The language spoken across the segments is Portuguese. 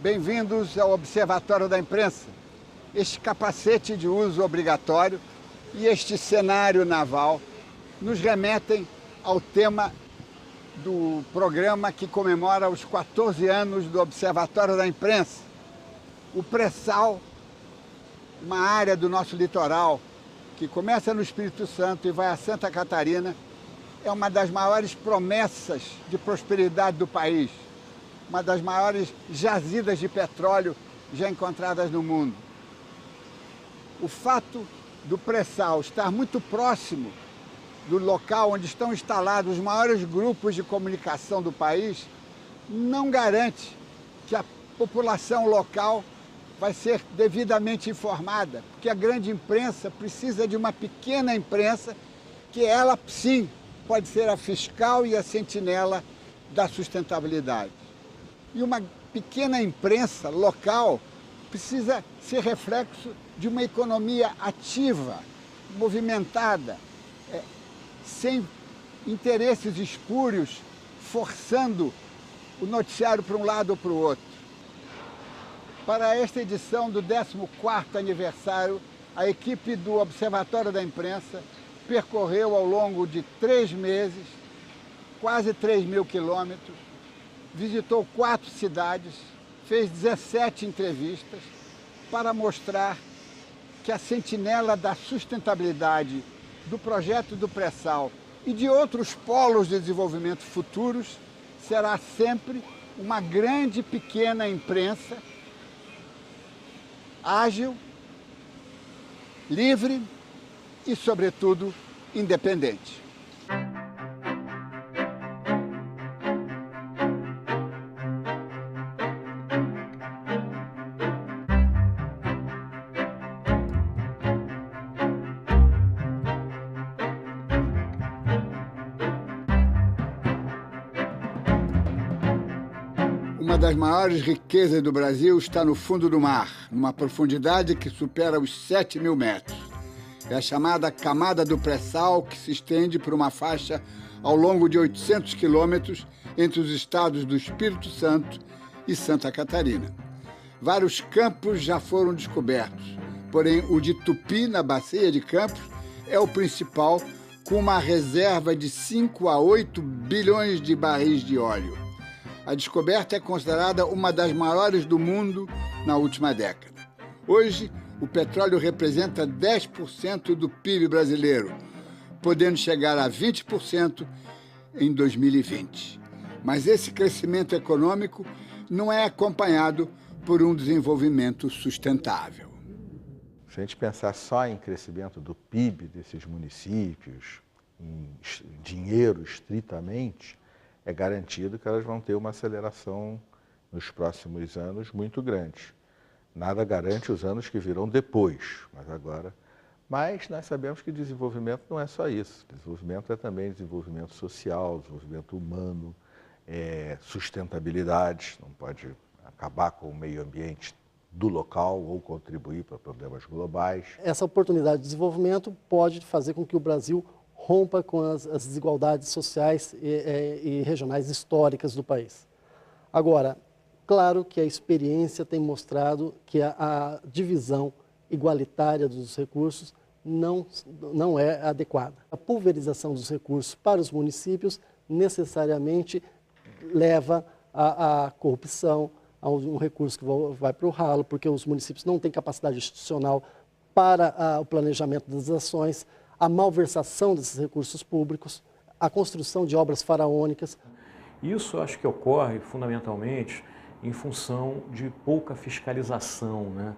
Bem-vindos ao Observatório da Imprensa. Este capacete de uso obrigatório e este cenário naval nos remetem ao tema do programa que comemora os 14 anos do Observatório da Imprensa. O pré-sal, uma área do nosso litoral que começa no Espírito Santo e vai a Santa Catarina, é uma das maiores promessas de prosperidade do país, uma das maiores jazidas de petróleo já encontradas no mundo. O fato do pré-sal estar muito próximo do local onde estão instalados os maiores grupos de comunicação do país não garante que a população local vai ser devidamente informada, porque a grande imprensa precisa de uma pequena imprensa que ela, sim, pode ser a fiscal e a sentinela da sustentabilidade. E uma pequena imprensa local precisa ser reflexo de uma economia ativa, movimentada, sem interesses espúrios, forçando o noticiário para um lado ou para o outro. Para esta edição do 14º aniversário, a equipe do Observatório da Imprensa percorreu ao longo de 3 meses, quase 3.000 quilômetros, visitou 4 cidades, fez 17 entrevistas para mostrar que a sentinela da sustentabilidade do projeto do pré-sal e de outros polos de desenvolvimento futuros será sempre uma grande pequena imprensa ágil, livre e, sobretudo, independente. Uma das maiores riquezas do Brasil está no fundo do mar, numa profundidade que supera os 7.000 metros. É a chamada camada do pré-sal, que se estende por uma faixa ao longo de 800 quilômetros entre os estados do Espírito Santo e Santa Catarina. Vários campos já foram descobertos, porém o de Tupi, na Bacia de Campos, é o principal, com uma reserva de 5 a 8 bilhões de barris de óleo. A descoberta é considerada uma das maiores do mundo na última década. Hoje, o petróleo representa 10% do PIB brasileiro, podendo chegar a 20% em 2020. Mas esse crescimento econômico não é acompanhado por um desenvolvimento sustentável. Se a gente pensar só em crescimento do PIB desses municípios, em dinheiro estritamente, é garantido que elas vão ter uma aceleração nos próximos anos muito grande. Nada garante os anos que virão depois, mas nós sabemos que desenvolvimento não é só isso. Desenvolvimento é também desenvolvimento social, desenvolvimento humano, sustentabilidade, não pode acabar com o meio ambiente do local ou contribuir para problemas globais. Essa oportunidade de desenvolvimento pode fazer com que o Brasil rompa com as desigualdades sociais e regionais históricas do país. Agora, claro que a experiência tem mostrado que a divisão igualitária dos recursos não é adequada. A pulverização dos recursos para os municípios necessariamente leva à corrupção, a um recurso que vai para o ralo, porque os municípios não têm capacidade institucional para o planejamento das ações, a malversação desses recursos públicos, a construção de obras faraônicas. Isso acho que ocorre fundamentalmente em função de pouca fiscalização, né?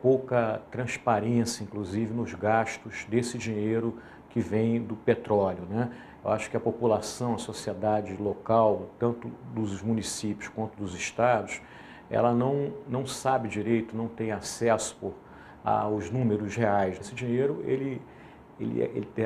Pouca transparência, inclusive, nos gastos desse dinheiro que vem do petróleo, né? Eu acho que a população, a sociedade local, tanto dos municípios quanto dos estados, ela não sabe direito, não tem acesso aos números reais. Esse dinheiro, ele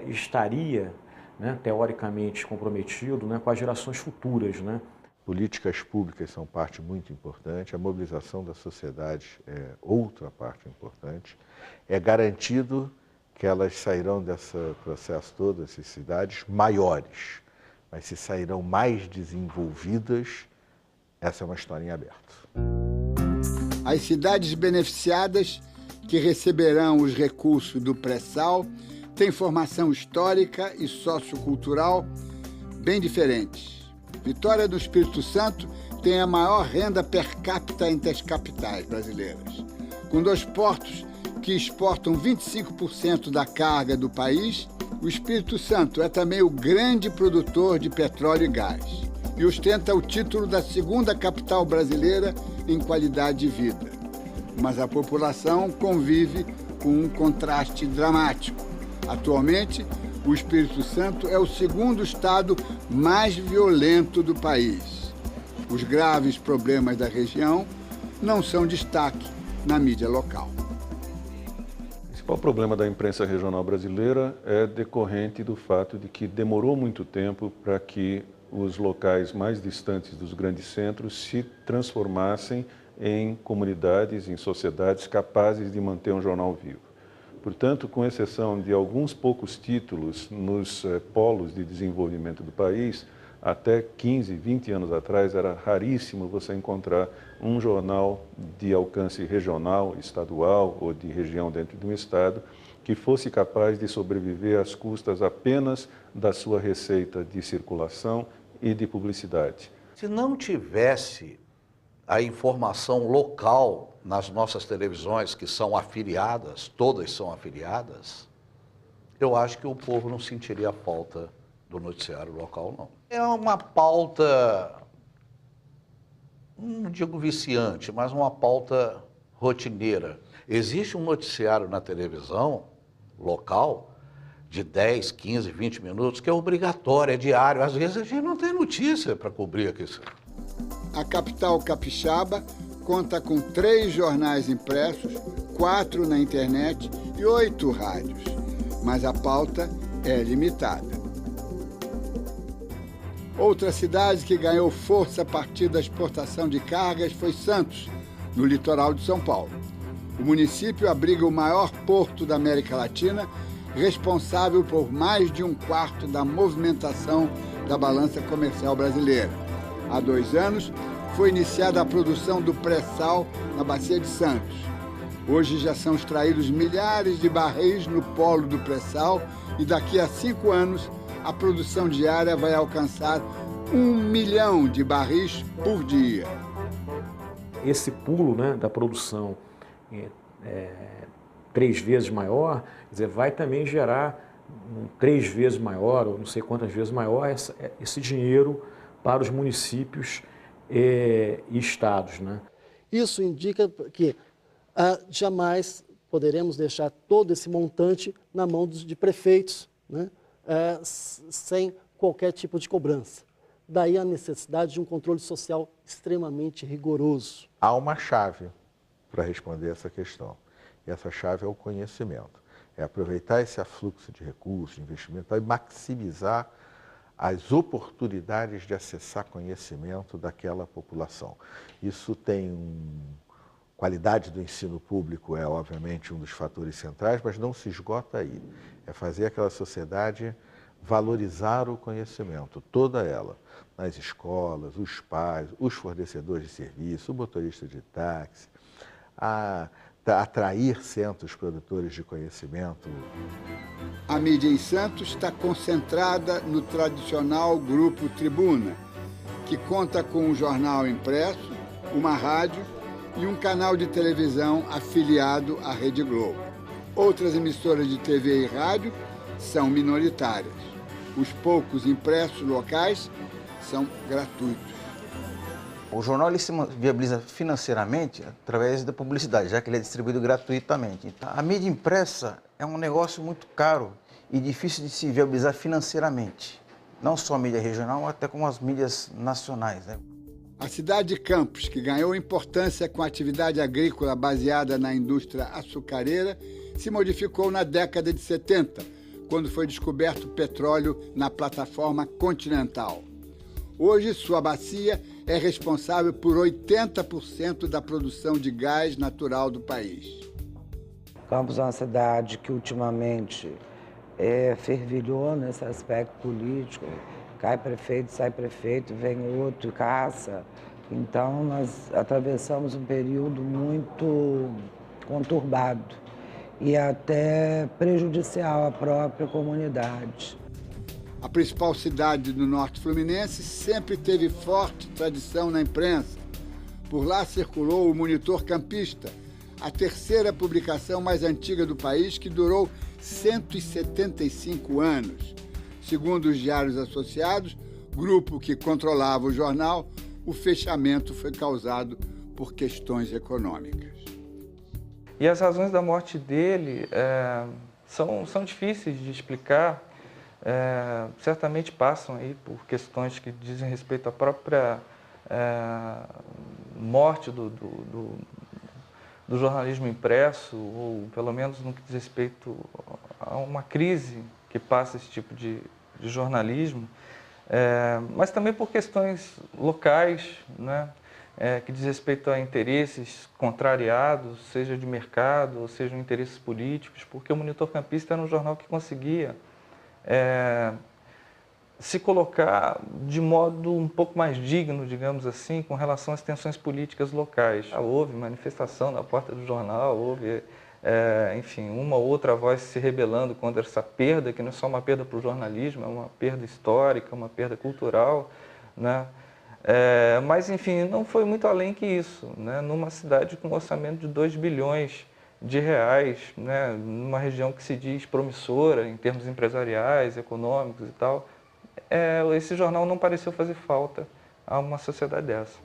estaria, né, teoricamente comprometido, né, com as gerações futuras, né? Políticas públicas são parte muito importante, a mobilização da sociedade é outra parte importante. É garantido que elas sairão desse processo todo, essas cidades, maiores, mas se sairão mais desenvolvidas, essa é uma história em aberto. As cidades beneficiadas que receberão os recursos do pré-sal têm formação histórica e sociocultural bem diferentes. Vitória do Espírito Santo tem a maior renda per capita entre as capitais brasileiras, com 2 portos que exportam 25% da carga do país. O Espírito Santo é também o grande produtor de petróleo e gás e ostenta o título da 2ª capital brasileira em qualidade de vida. Mas a população convive com um contraste dramático. Atualmente, o Espírito Santo é o 2º estado mais violento do país. Os graves problemas da região não são destaque na mídia local. O principal problema da imprensa regional brasileira é decorrente do fato de que demorou muito tempo para que os locais mais distantes dos grandes centros se transformassem em comunidades, em sociedades capazes de manter um jornal vivo. Portanto, com exceção de alguns poucos títulos nos polos de desenvolvimento do país, até 15, 20 anos atrás era raríssimo você encontrar um jornal de alcance regional, estadual ou de região dentro de um estado que fosse capaz de sobreviver às custas apenas da sua receita de circulação e de publicidade. Se não tivesse a informação local nas nossas televisões, que são afiliadas, todas são afiliadas, eu acho que o povo não sentiria a falta do noticiário local, não. É uma pauta, não digo viciante, mas uma pauta rotineira. Existe um noticiário na televisão local de 10, 15, 20 minutos que é obrigatório, é diário. Às vezes a gente não tem notícia para cobrir aqui. A capital capixaba conta com 3 jornais impressos, 4 na internet e 8 rádios, mas a pauta é limitada. Outra cidade que ganhou força a partir da exportação de cargas foi Santos, no litoral de São Paulo. O município abriga o maior porto da América Latina, responsável por mais de 1/4 da movimentação da balança comercial brasileira. Há 2 anos, foi iniciada a produção do pré-sal na Bacia de Santos. Hoje já são extraídos milhares de barris no polo do pré-sal e daqui a 5 anos a produção diária vai alcançar 1 milhão de barris por dia. Esse pulo, né, da produção 3 vezes maior, quer dizer, vai também gerar 3 vezes maior, ou não sei quantas vezes maior, esse dinheiro para os municípios e estados, né? Isso indica que jamais poderemos deixar todo esse montante na mão de prefeitos, né? Sem qualquer tipo de cobrança. Daí a necessidade de um controle social extremamente rigoroso. Há uma chave para responder essa questão. E essa chave é o conhecimento. É aproveitar esse afluxo de recursos, de investimento, e maximizar as oportunidades de acessar conhecimento daquela população. Isso tem qualidade do ensino público é, obviamente, um dos fatores centrais, mas não se esgota aí. É fazer aquela sociedade valorizar o conhecimento, toda ela, nas escolas, os pais, os fornecedores de serviço, o motorista de táxi, atrair centros produtores de conhecimento. A mídia em Santos está concentrada no tradicional Grupo Tribuna, que conta com um jornal impresso, uma rádio e um canal de televisão afiliado à Rede Globo. Outras emissoras de TV e rádio são minoritárias. Os poucos impressos locais são gratuitos. O jornal ele se viabiliza financeiramente através da publicidade, já que ele é distribuído gratuitamente. Então, a mídia impressa é um negócio muito caro e difícil de se viabilizar financeiramente. Não só a mídia regional, mas até como as mídias nacionais, né? A cidade de Campos, que ganhou importância com a atividade agrícola baseada na indústria açucareira, se modificou na década de 70, quando foi descoberto petróleo na plataforma continental. Hoje, sua bacia é responsável por 80% da produção de gás natural do país. Campos é uma cidade que ultimamente fervilhou nesse aspecto político. Cai prefeito, sai prefeito, vem outro, caça. Então, nós atravessamos um período muito conturbado e até prejudicial à própria comunidade. A principal cidade do norte fluminense sempre teve forte tradição na imprensa. Por lá circulou o Monitor Campista, a terceira publicação mais antiga do país, que durou 175 anos. Segundo os Diários Associados, grupo que controlava o jornal, o fechamento foi causado por questões econômicas. E as razões da morte dele são difíceis de explicar. Certamente passam aí por questões que dizem respeito à própria morte do jornalismo impresso, ou pelo menos no que diz respeito a uma crise que passa esse tipo de jornalismo, mas também por questões locais, né, que diz respeito a interesses contrariados, seja de mercado, ou seja, interesses políticos, porque o Monitor Campista era um jornal que conseguia se colocar de modo um pouco mais digno, digamos assim, com relação às tensões políticas locais. Houve manifestação na porta do jornal, houve, enfim, uma ou outra voz se rebelando contra essa perda, que não é só uma perda para o jornalismo, é uma perda histórica, uma perda cultural, né? Mas, enfim, não foi muito além que isso, né? Numa cidade com um orçamento de 2 bilhões de reais, né? Numa região que se diz promissora em termos empresariais, econômicos e tal, esse jornal não pareceu fazer falta a uma sociedade dessa.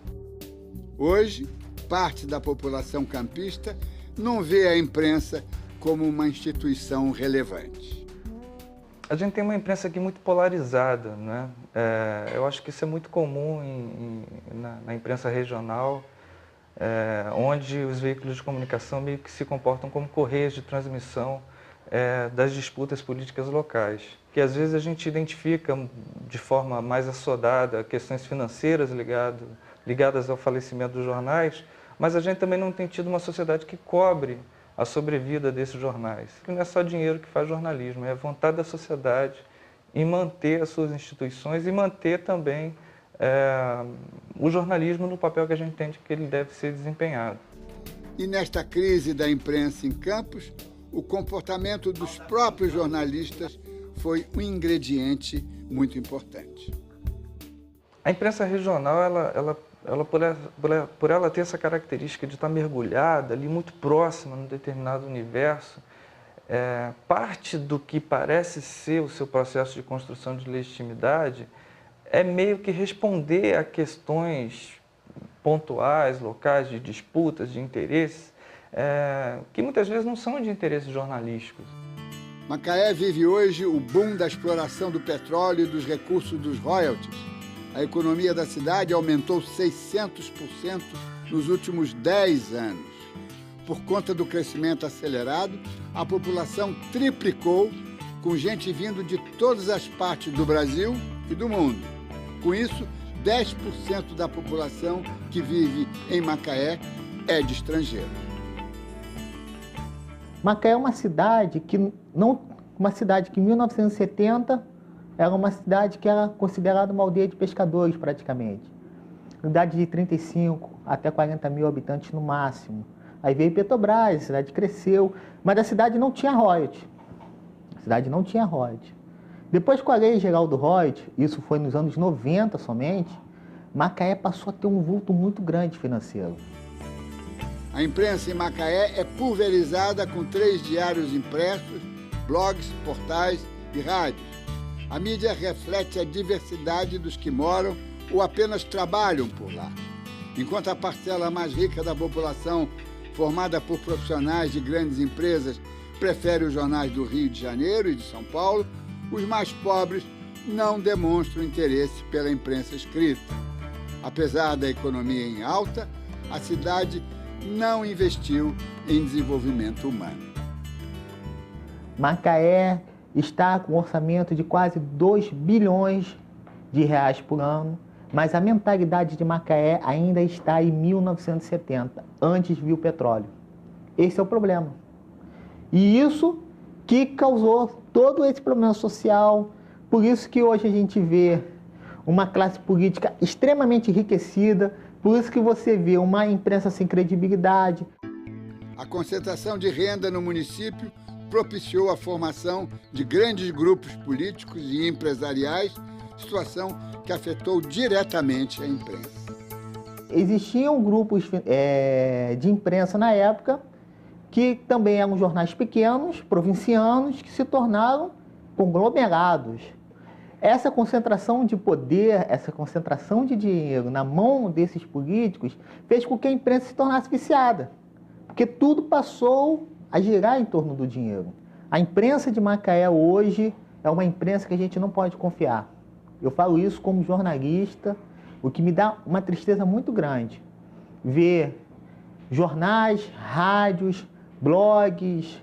Hoje, parte da população campista não vê a imprensa como uma instituição relevante. A gente tem uma imprensa aqui muito polarizada, né? Eu acho que isso é muito comum na imprensa regional, onde os veículos de comunicação meio que se comportam como correias de transmissão das disputas políticas locais, que às vezes a gente identifica de forma mais assodada questões financeiras ligadas ao falecimento dos jornais, mas a gente também não tem tido uma sociedade que cobre a sobrevida desses jornais. Não é só dinheiro que faz jornalismo, é a vontade da sociedade em manter as suas instituições e manter também o jornalismo no papel que a gente entende que ele deve ser desempenhado. E nesta crise da imprensa em Campos, o comportamento dos próprios jornalistas foi um ingrediente muito importante. A imprensa regional, por ela ter essa característica de estar mergulhada ali muito próxima num determinado universo, parte do que parece ser o seu processo de construção de legitimidade é meio que responder a questões pontuais, locais, de disputas, de interesses, que muitas vezes não são de interesses jornalísticos. Macaé vive hoje o boom da exploração do petróleo e dos recursos dos royalties. A economia da cidade aumentou 600% nos últimos 10 anos. Por conta do crescimento acelerado, a população triplicou, com gente vindo de todas as partes do Brasil e do mundo. Com isso, 10% da população que vive em Macaé é de estrangeiros. Macaé é uma cidade que em 1970 era uma cidade que era considerada uma aldeia de pescadores praticamente. Unidade de 35 até 40 mil habitantes no máximo. Aí veio Petrobras, a cidade cresceu, mas a cidade não tinha royalties. A cidade não tinha royalties. Depois com a Lei Geral do Royalties, isso foi nos anos 90 somente, Macaé passou a ter um vulto muito grande financeiro. A imprensa em Macaé é pulverizada com 3 diários impressos, blogs, portais e rádios. A mídia reflete a diversidade dos que moram ou apenas trabalham por lá. Enquanto a parcela mais rica da população, formada por profissionais de grandes empresas, prefere os jornais do Rio de Janeiro e de São Paulo, os mais pobres não demonstram interesse pela imprensa escrita. Apesar da economia em alta, a cidade não investiu em desenvolvimento humano. Macaé está com um orçamento de quase 2 bilhões de reais por ano, mas a mentalidade de Macaé ainda está em 1970, antes viu o petróleo. Esse é o problema. E isso que causou todo esse problema social, por isso que hoje a gente vê uma classe política extremamente enriquecida, Por isso que você vê uma imprensa sem credibilidade. A concentração de renda no município propiciou a formação de grandes grupos políticos e empresariais, situação que afetou diretamente a imprensa. Existiam grupos de imprensa na época que também eram jornais pequenos, provincianos, que se tornaram conglomerados. Essa concentração de poder, essa concentração de dinheiro na mão desses políticos fez com que a imprensa se tornasse viciada, porque tudo passou a girar em torno do dinheiro. A imprensa de Macaé hoje é uma imprensa que a gente não pode confiar. Eu falo isso como jornalista, o que me dá uma tristeza muito grande. Ver jornais, rádios, blogs,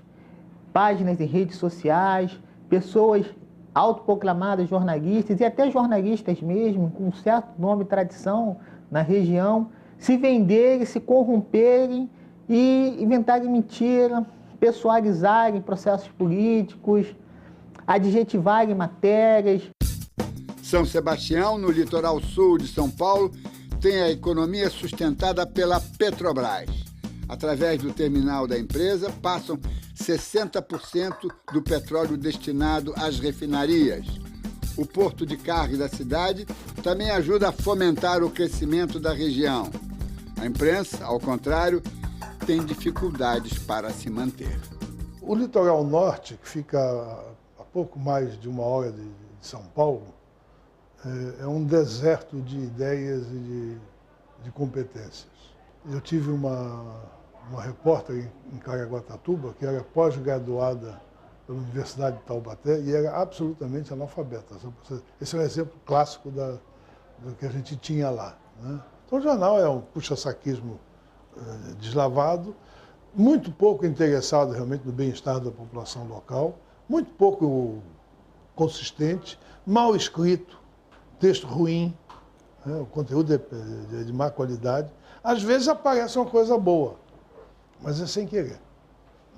páginas em redes sociais, pessoas autoproclamadas jornalistas e até jornalistas mesmo, com um certo nome e tradição na região, se venderem, se corromperem e inventarem mentira, pessoalizarem processos políticos, adjetivarem matérias. São Sebastião, no litoral sul de São Paulo, tem a economia sustentada pela Petrobras. Através do terminal da empresa, passam 60% do petróleo destinado às refinarias. O porto de carga da cidade também ajuda a fomentar o crescimento da região. A imprensa, ao contrário, tem dificuldades para se manter. O litoral norte, que fica a pouco mais de 1 hora de São Paulo, é um deserto de ideias e de competências. Eu tive uma repórter em Caraguatatuba, que era pós-graduada pela Universidade de Taubaté e era absolutamente analfabeta. Esse é um exemplo clássico do que a gente tinha lá, né? Então o jornal é um puxa-saquismo deslavado, muito pouco interessado realmente no bem-estar da população local, muito pouco consistente, mal escrito, texto ruim, né? O conteúdo é de má qualidade. Às vezes aparece uma coisa boa, mas é sem querer.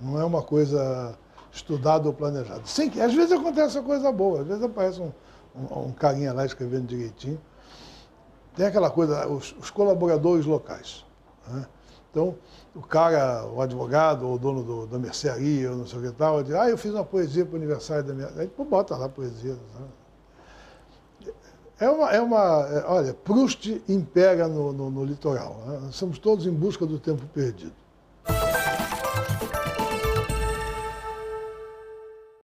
Não é uma coisa estudada ou planejada. Às vezes acontece uma coisa boa, às vezes aparece um carinha lá escrevendo direitinho. Tem aquela coisa, os colaboradores locais, né? Então, o advogado ou o dono da mercearia ou não sei o que tal, diz, eu fiz uma poesia para o aniversário da minha... Aí, pô, bota lá a poesia. Olha, Proust impera no litoral, né? Nós somos todos em busca do tempo perdido.